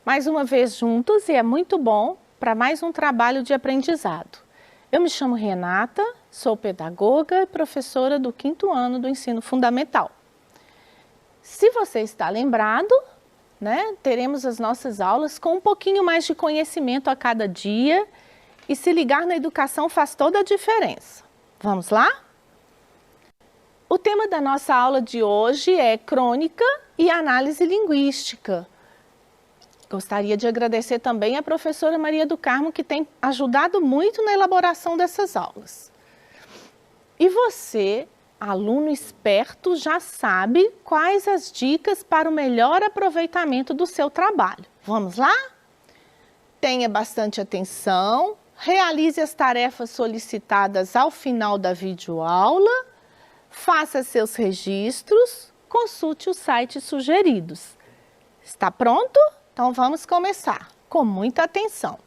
mais uma vez juntos e é muito bom para mais um trabalho de aprendizado. Eu me chamo Renata, sou pedagoga e professora do 5º ano do ensino fundamental. Se você está lembrado, teremos as nossas aulas com um pouquinho mais de conhecimento a cada dia e se ligar na educação faz toda a diferença. Vamos lá? O tema da nossa aula de hoje é crônica e análise linguística. Gostaria de agradecer também à professora Maria do Carmo, que tem ajudado muito na elaboração dessas aulas. E você, aluno esperto, já sabe quais as dicas para o melhor aproveitamento do seu trabalho. Vamos lá? Tenha bastante atenção, realize as tarefas solicitadas ao final da videoaula, faça seus registros, consulte os sites sugeridos. Está pronto? Então vamos começar com muita atenção.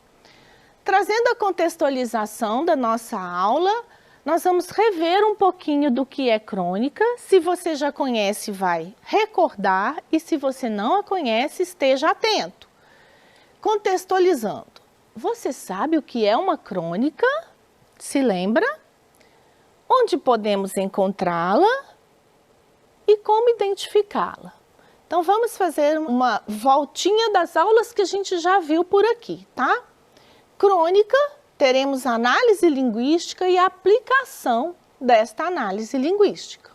Trazendo a contextualização da nossa aula, nós vamos rever um pouquinho do que é crônica. Se você já conhece, vai recordar, e se você não a conhece, esteja atento. Contextualizando, você sabe o que é uma crônica? Se lembra? Onde podemos encontrá-la e como identificá-la? Então vamos fazer uma voltinha das aulas que a gente já viu por aqui, tá? Crônica, teremos análise linguística e aplicação desta análise linguística.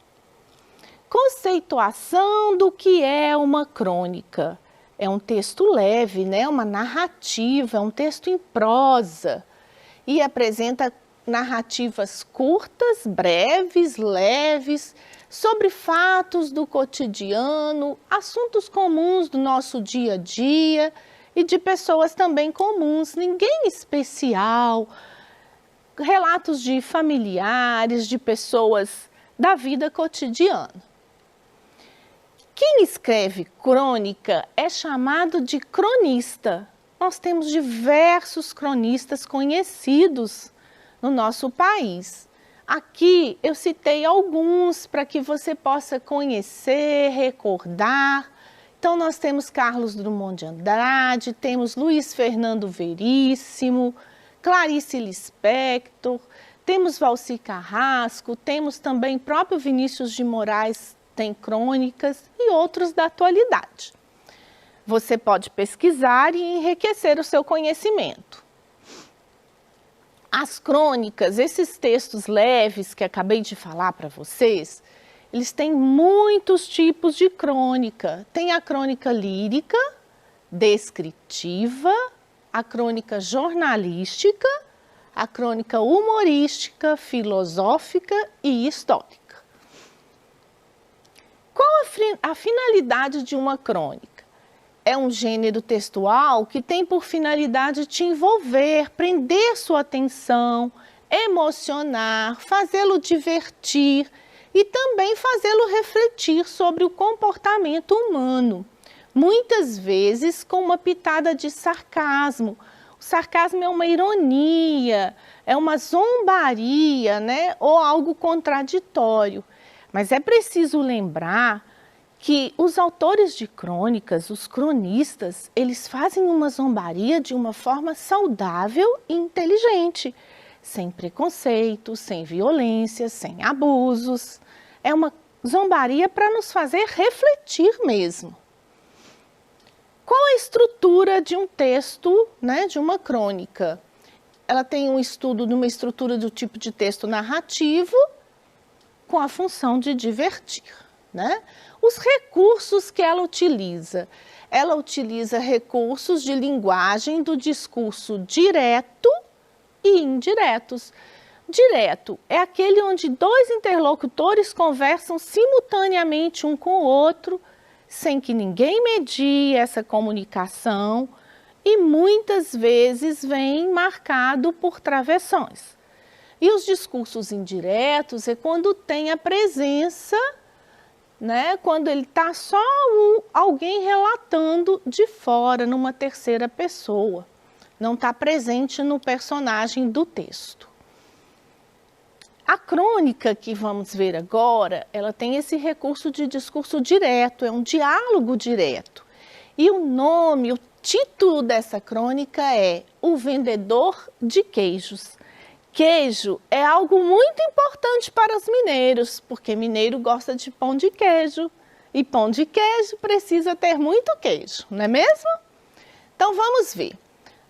Conceituação do que é uma crônica. É um texto leve, uma narrativa, é um texto em prosa e apresenta narrativas curtas, breves, leves, sobre fatos do cotidiano, assuntos comuns do nosso dia a dia e de pessoas também comuns, ninguém especial, relatos de familiares, de pessoas da vida cotidiana. Quem escreve crônica é chamado de cronista. Nós temos diversos cronistas conhecidos no nosso país. Aqui eu citei alguns para que você possa conhecer, recordar. Então nós temos Carlos Drummond de Andrade, temos Luiz Fernando Veríssimo, Clarice Lispector, temos Valci Carrasco, temos também próprio Vinícius de Moraes, tem crônicas e outros da atualidade. Você pode pesquisar e enriquecer o seu conhecimento. As crônicas, esses textos leves que acabei de falar para vocês, eles têm muitos tipos de crônica. Tem a crônica lírica, descritiva, a crônica jornalística, a crônica humorística, filosófica e histórica. Qual a finalidade de uma crônica? É um gênero textual que tem por finalidade te envolver, prender sua atenção, emocionar, fazê-lo divertir e também fazê-lo refletir sobre o comportamento humano, muitas vezes com uma pitada de sarcasmo. O sarcasmo é uma ironia, é uma zombaria, ou algo contraditório. Mas é preciso lembrar que os autores de crônicas, os cronistas, eles fazem uma zombaria de uma forma saudável e inteligente, sem preconceito, sem violência, sem abusos. É uma zombaria para nos fazer refletir mesmo. Qual a estrutura de um texto, de uma crônica? Ela tem um estudo de uma estrutura do tipo de texto narrativo com a função de divertir, Os recursos que ela utiliza recursos de linguagem do discurso direto e indiretos. Direto é aquele onde dois interlocutores conversam simultaneamente um com o outro, sem que ninguém medie essa comunicação e muitas vezes vem marcado por travessões. E os discursos indiretos é quando tem a presença, quando ele está só alguém relatando de fora, numa terceira pessoa. Não está presente no personagem do texto. A crônica que vamos ver agora, ela tem esse recurso de discurso direto, é um diálogo direto. E o nome, o título dessa crônica é O Vendedor de Queijos. Queijo é algo muito importante para os mineiros, porque mineiro gosta de pão de queijo. E pão de queijo precisa ter muito queijo, não é mesmo? Então vamos ver.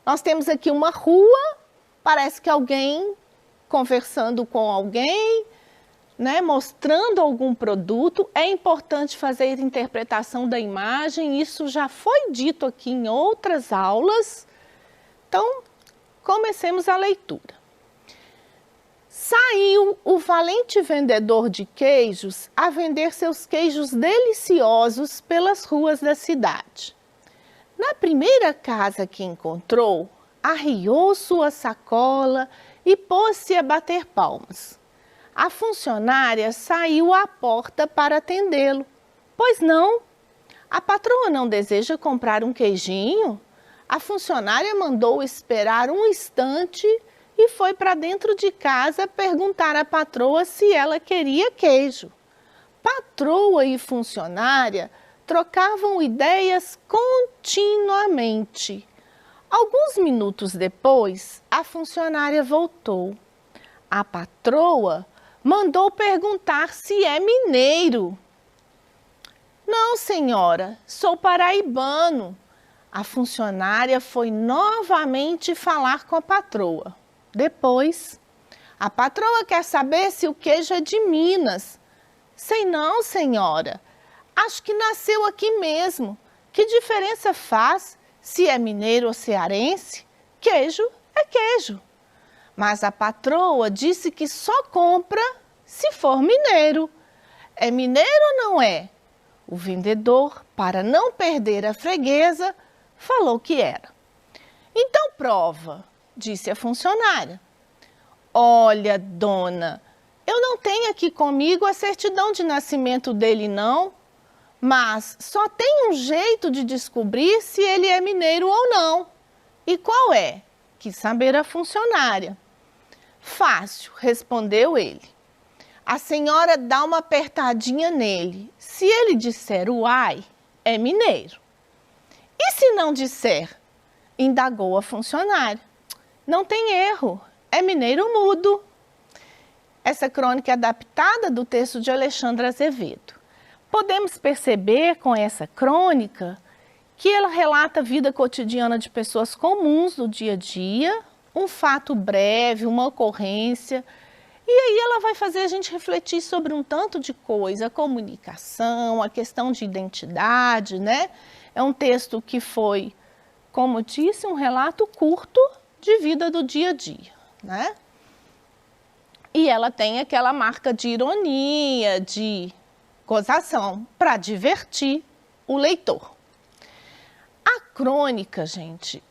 Nós temos aqui uma rua, parece que alguém conversando com alguém, né, mostrando algum produto. É importante fazer a interpretação da imagem, isso já foi dito aqui em outras aulas. Então, comecemos a leitura. Saiu o valente vendedor de queijos a vender seus queijos deliciosos pelas ruas da cidade. Na primeira casa que encontrou, arriou sua sacola e pôs-se a bater palmas. A funcionária saiu à porta para atendê-lo. Pois não? A patroa não deseja comprar um queijinho? A funcionária mandou esperar um instante e foi para dentro de casa perguntar à patroa se ela queria queijo. Patroa e funcionária trocavam ideias continuamente. Alguns minutos depois, a funcionária voltou. A patroa mandou perguntar se é mineiro. Não, senhora, sou paraibano. A funcionária foi novamente falar com a patroa. Depois, a patroa quer saber se o queijo é de Minas. Sei não, senhora. Acho que nasceu aqui mesmo. Que diferença faz se é mineiro ou cearense? Queijo é queijo. Mas a patroa disse que só compra se for mineiro. É mineiro ou não é? O vendedor, para não perder a freguesa, falou que era. Então prova, disse a funcionária. Olha, dona, eu não tenho aqui comigo a certidão de nascimento dele não, mas só tem um jeito de descobrir se ele é mineiro ou não. E qual é? Quis saber a funcionária. Fácil, respondeu ele. A senhora dá uma apertadinha nele. Se ele disser uai, é mineiro. E se não disser? Indagou a funcionária. Não tem erro, é mineiro mudo. Essa crônica é adaptada do texto de Alexandre Azevedo. Podemos perceber com essa crônica que ela relata a vida cotidiana de pessoas comuns do dia a dia, um fato breve, uma ocorrência, e aí ela vai fazer a gente refletir sobre um tanto de coisa, a comunicação, a questão de identidade, né? É um texto que foi, como disse, um relato curto de vida do dia a dia, né? E ela tem aquela marca de ironia, de gozação, para divertir o leitor. A crônica, gente,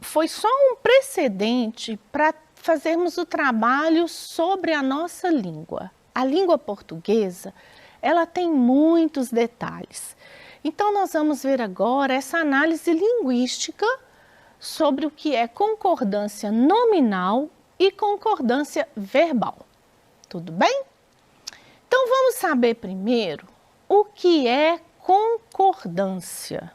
foi só um precedente para fazermos o trabalho sobre a nossa língua. A língua portuguesa, ela tem muitos detalhes. Então, nós vamos ver agora essa análise linguística sobre o que é concordância nominal e concordância verbal. Tudo bem? Então, vamos saber primeiro o que é concordância.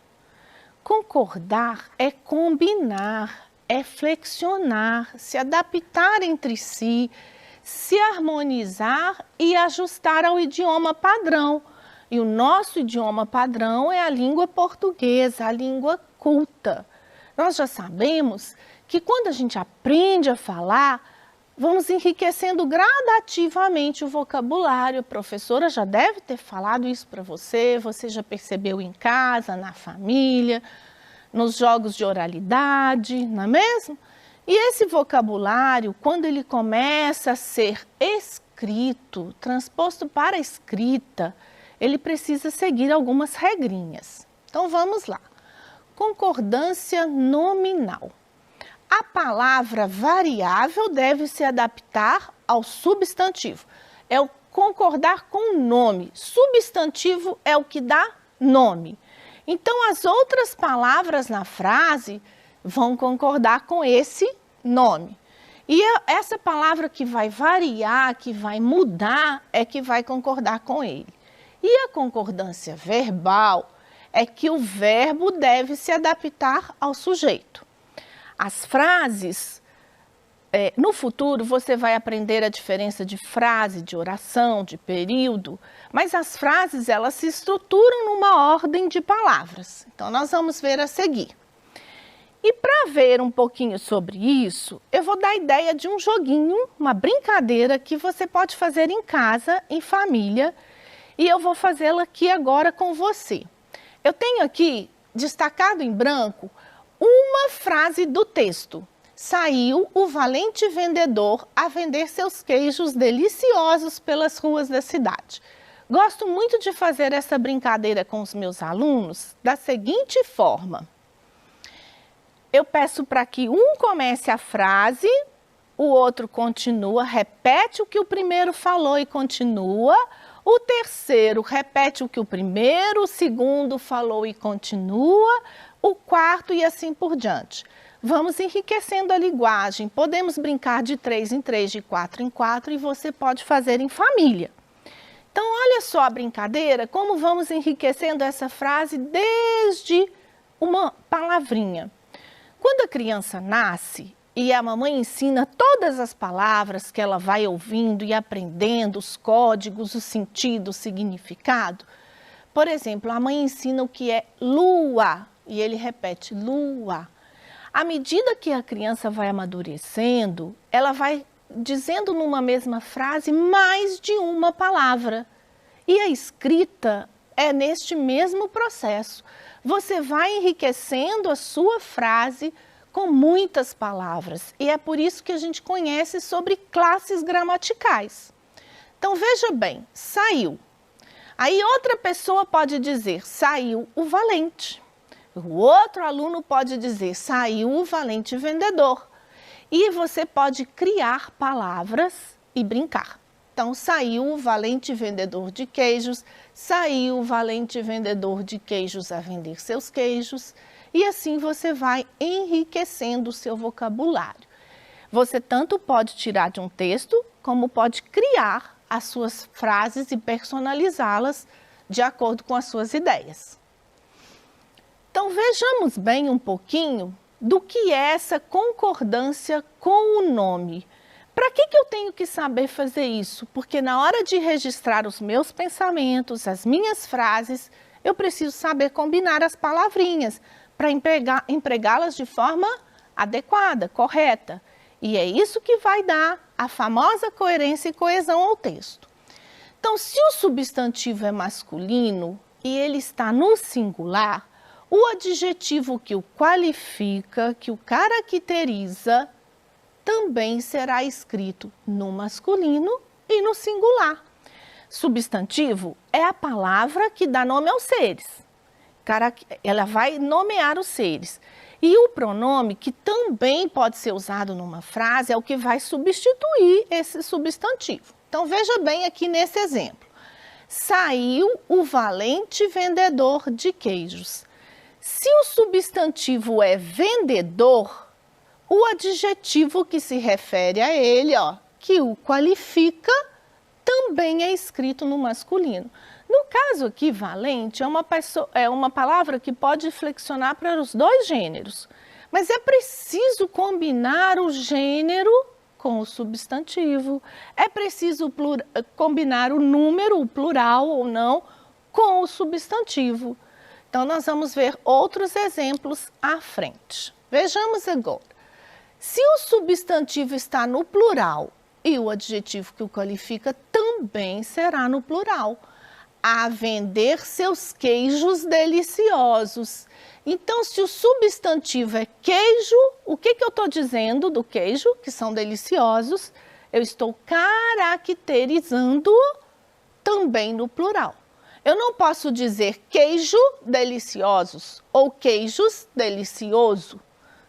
Concordar é combinar, é flexionar, se adaptar entre si, se harmonizar e ajustar ao idioma padrão. E o nosso idioma padrão é a língua portuguesa, a língua culta. Nós já sabemos que quando a gente aprende a falar, vamos enriquecendo gradativamente o vocabulário. A professora já deve ter falado isso para você, você já percebeu em casa, na família, nos jogos de oralidade, não é mesmo? E esse vocabulário, quando ele começa a ser escrito, transposto para a escrita, ele precisa seguir algumas regrinhas. Então vamos lá. Concordância nominal. A palavra variável deve se adaptar ao substantivo. É o concordar com o nome. Substantivo é o que dá nome. Então, as outras palavras na frase vão concordar com esse nome. E essa palavra que vai variar, que vai mudar, é que vai concordar com ele. E a concordância verbal é que o verbo deve se adaptar ao sujeito. As frases, no futuro você vai aprender a diferença de frase, de oração, de período, mas as frases elas se estruturam numa ordem de palavras. Então nós vamos ver a seguir. E para ver um pouquinho sobre isso, eu vou dar a ideia de um joguinho, uma brincadeira que você pode fazer em casa, em família, e eu vou fazê-la aqui agora com você. Eu tenho aqui, destacado em branco, uma frase do texto. Saiu o valente vendedor a vender seus queijos deliciosos pelas ruas da cidade. Gosto muito de fazer essa brincadeira com os meus alunos da seguinte forma. Eu peço para que um comece a frase, o outro continua, repete o que o primeiro falou e continua. O terceiro repete o que o primeiro, o segundo falou e continua. O quarto e assim por diante. Vamos enriquecendo a linguagem. Podemos brincar de 3 em 3, de 4 em 4 e você pode fazer em família. Então, olha só a brincadeira, como vamos enriquecendo essa frase desde uma palavrinha. Quando a criança nasce e a mamãe ensina todas as palavras que ela vai ouvindo e aprendendo, os códigos, o sentido, o significado. Por exemplo, a mãe ensina o que é lua e ele repete lua. À medida que a criança vai amadurecendo, ela vai dizendo numa mesma frase mais de uma palavra. E a escrita é neste mesmo processo. Você vai enriquecendo a sua frase com muitas palavras. E é por isso que a gente conhece sobre classes gramaticais. Então, veja bem, saiu. Aí outra pessoa pode dizer, saiu o valente. O outro aluno pode dizer, saiu o valente vendedor. E você pode criar palavras e brincar. Então, saiu o valente vendedor de queijos, saiu o valente vendedor de queijos a vender seus queijos. E assim você vai enriquecendo o seu vocabulário. Você tanto pode tirar de um texto, como pode criar as suas frases e personalizá-las de acordo com as suas ideias. Então, vejamos bem um pouquinho do que é essa concordância com o nome. Para que eu tenho que saber fazer isso? Porque na hora de registrar os meus pensamentos, as minhas frases, eu preciso saber combinar as palavrinhas para empregá-las de forma adequada, correta. E é isso que vai dar a famosa coerência e coesão ao texto. Então, se o substantivo é masculino e ele está no singular, o adjetivo que o qualifica, que o caracteriza, também será escrito no masculino e no singular. Substantivo é a palavra que dá nome aos seres. Ela vai nomear os seres. E o pronome, que também pode ser usado numa frase, é o que vai substituir esse substantivo. Então, veja bem aqui nesse exemplo. Saiu o valente vendedor de queijos. Se o substantivo é vendedor, o adjetivo que se refere a ele, que o qualifica, também é escrito no masculino. No caso aqui, valente é uma palavra que pode flexionar para os dois gêneros, mas é preciso combinar o gênero com o substantivo, é preciso combinar o número, o plural ou não, com o substantivo. Então, nós vamos ver outros exemplos à frente. Vejamos agora. Se o substantivo está no plural e o adjetivo que o qualifica também será no plural. A vender seus queijos deliciosos. Então, se o substantivo é queijo, o que eu estou dizendo do queijo, que são deliciosos? Eu estou caracterizando-o também no plural. Eu não posso dizer queijo deliciosos ou queijos delicioso,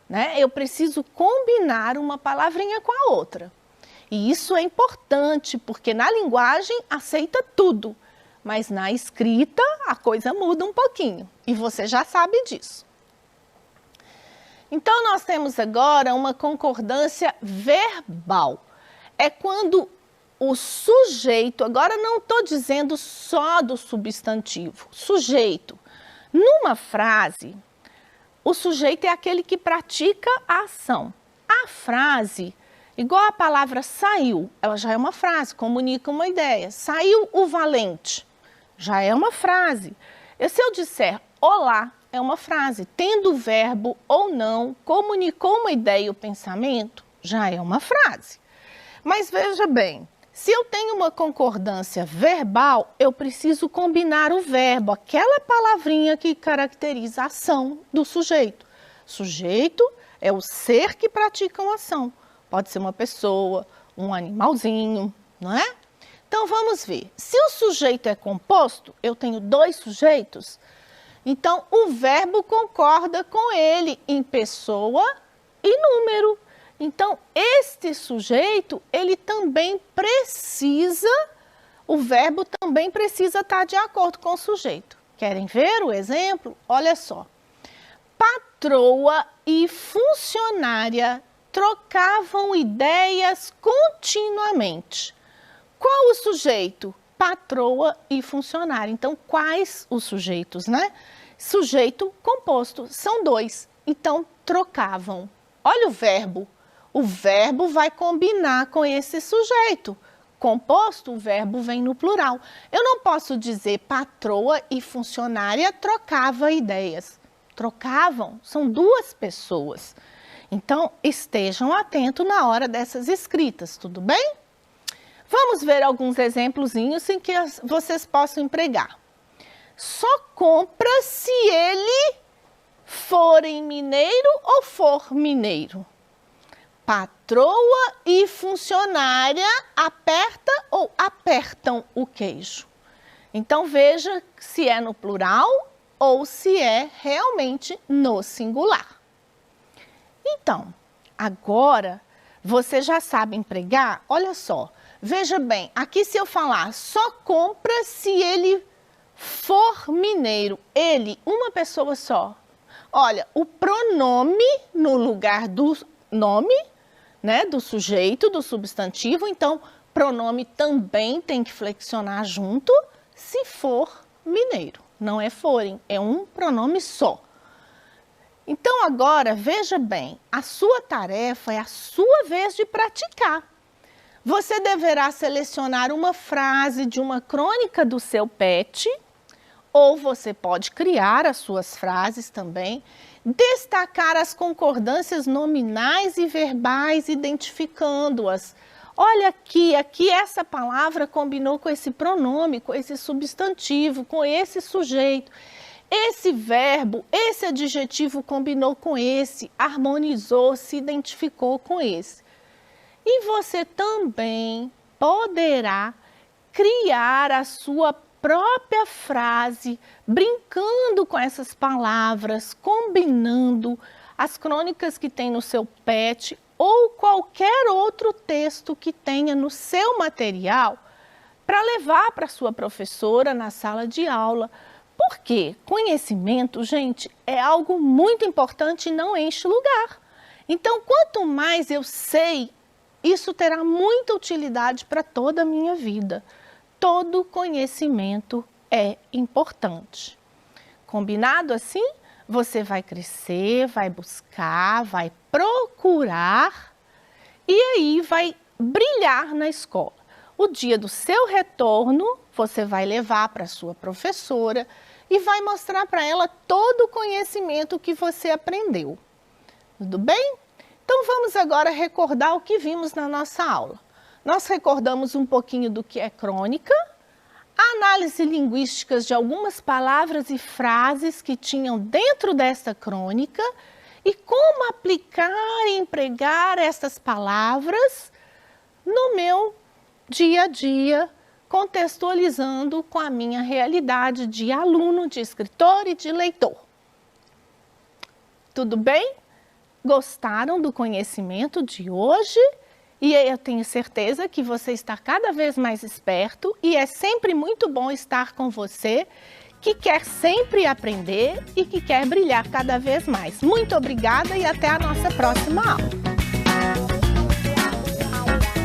né? Eu preciso combinar uma palavrinha com a outra. E isso é importante, porque na linguagem aceita tudo, mas na escrita a coisa muda um pouquinho, e você já sabe disso. Então, nós temos agora uma concordância verbal. É quando o sujeito, agora não estou dizendo só do substantivo, sujeito. Numa frase, o sujeito é aquele que pratica a ação. A frase, igual a palavra saiu, ela já é uma frase, comunica uma ideia. Saiu o Valente, já é uma frase. E se eu disser olá, é uma frase. Tendo o verbo ou não, comunicou uma ideia ou pensamento, já é uma frase. Mas veja bem, se eu tenho uma concordância verbal, eu preciso combinar o verbo, aquela palavrinha que caracteriza a ação do sujeito. Sujeito é o ser que pratica uma ação. Pode ser uma pessoa, um animalzinho, não é? Então vamos ver. Se o sujeito é composto, eu tenho dois sujeitos, então o verbo concorda com ele em pessoa e número. Então, este sujeito, ele também precisa, o verbo também precisa estar de acordo com o sujeito. Querem ver o exemplo? Olha só. Patroa e funcionária trocavam ideias continuamente. Qual o sujeito? Patroa e funcionária. Então, quais os sujeitos, né? Sujeito composto, são dois. Então, trocavam. Olha o verbo. O verbo vai combinar com esse sujeito. Composto, o verbo vem no plural. Eu não posso dizer patroa e funcionária trocava ideias. Trocavam, são duas pessoas. Então, estejam atentos na hora dessas escritas, tudo bem? Vamos ver alguns exemplozinhos em que vocês possam empregar. Só compra se ele for em mineiro ou for mineiro. Patroa e funcionária aperta ou apertam o queijo. Então, veja se é no plural ou se é realmente no singular. Então, agora você já sabe empregar? Olha só, veja bem, aqui se eu falar só compra se ele for mineiro, ele, uma pessoa só. Olha, o pronome no lugar do nome, né, do sujeito, do substantivo, então pronome também tem que flexionar junto se for mineiro. Não é forem, é um pronome só. Então agora, veja bem, a sua tarefa é a sua vez de praticar. Você deverá selecionar uma frase de uma crônica do seu pet, ou você pode criar as suas frases também, destacar as concordâncias nominais e verbais, identificando-as. Olha aqui essa palavra combinou com esse pronome, com esse substantivo, com esse sujeito. Esse verbo, esse adjetivo combinou com esse, harmonizou, se identificou com esse. E você também poderá criar a sua própria frase, brincando com essas palavras, combinando as crônicas que tem no seu pet ou qualquer outro texto que tenha no seu material para levar para sua professora na sala de aula. Porque conhecimento, gente, é algo muito importante e não enche lugar. Então, quanto mais eu sei, isso terá muita utilidade para toda a minha vida. Todo conhecimento é importante. Combinado assim? Você vai crescer, vai buscar, vai procurar e aí vai brilhar na escola. O dia do seu retorno, você vai levar para a sua professora e vai mostrar para ela todo o conhecimento que você aprendeu. Tudo bem? Então vamos agora recordar o que vimos na nossa aula. Nós recordamos um pouquinho do que é crônica, análise linguística de algumas palavras e frases que tinham dentro desta crônica e como aplicar e empregar essas palavras no meu dia a dia, contextualizando com a minha realidade de aluno, de escritor e de leitor. Tudo bem? Gostaram do conhecimento de hoje? E eu tenho certeza que você está cada vez mais esperto e é sempre muito bom estar com você, que quer sempre aprender e que quer brilhar cada vez mais. Muito obrigada e até a nossa próxima aula.